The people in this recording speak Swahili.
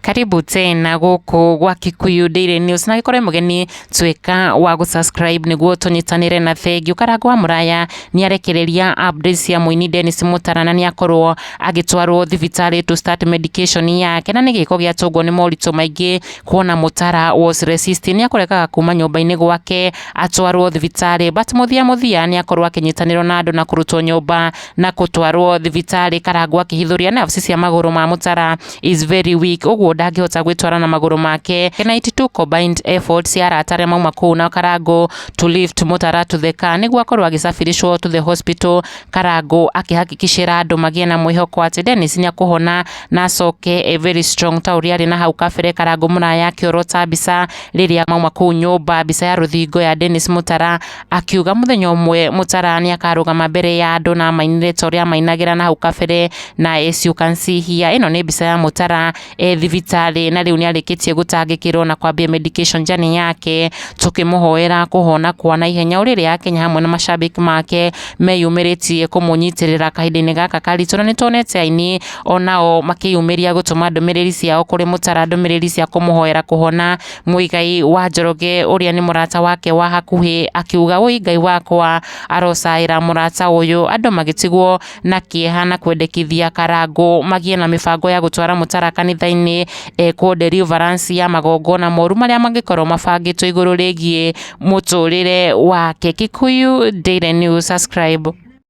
Karibu tena guku gwa Kikuyu Daily News na gikore mugeni tweka wa gusubscribe niguo tunyitanire na thengio Karangũ wa Muraya ni arekereria updates ya muini Dennis Mutara na ni akorwo agitwarwo thibitarĩ to start medication yake na ni giko gya togwo ni morito maingi kuona Mutara was resisting ni akorekaga kuma nyumba-ini gwake atwarwo thibitarĩ but muthia ni akorwo akinyitanirwo na andu na kurutwo nyumba na gutwarwo thibitarĩ Karangũ akihithuria na ofisi cia maguru ma Mutara is very weak ogwo ndangihota gwitwara na maguru make 92 combined efforts ya aratare mauma kuu na Karangũ to lift Mutara to the car niguo akorwo agisafirishwo to the hospital Karangũ akihakikishira andu magie na mwihoko ati Dennis ni akuhona na acoke a very strong ta uria ari na hau kabere Karangũ Muraya kiorota mbica riria mauma kuu nyumba mbica ya ruthingo ya Dennis Mutara akiuga muthenya umwe Mutara ni akarugama mbere ya andu na mainire ta uria mainagira na hau kabere na as you can see here ino ni mbica ya Mutara thibitarĩ na riu ni arikitie gutangikirwo na kwambia medication journey yake tukimuhoera kuhona kwa na ihenya uriria Kenya hamwe na mashabiki make meyumiritie kumunyitirira kahinda-ini gaka karitu na nitonete aini onao makiyumiria gutuma ndumiriri ciao kuri Mutara ndumiriri cia kumuhoera kuhona muigai wa Njoroge uria ni murata wake wa hakuhi akiuga ui Ngai wakwa arocaira murata uyu andu magitigwo na kieha na kwendekithia Karangũ magie na mibango ya gutwara Mutara kanitha-ini kwa deliverance ya magongona moru maria mangikorwo mabangitwo iguru rigie muturire wake. Kikuyu Daily News, subscribe.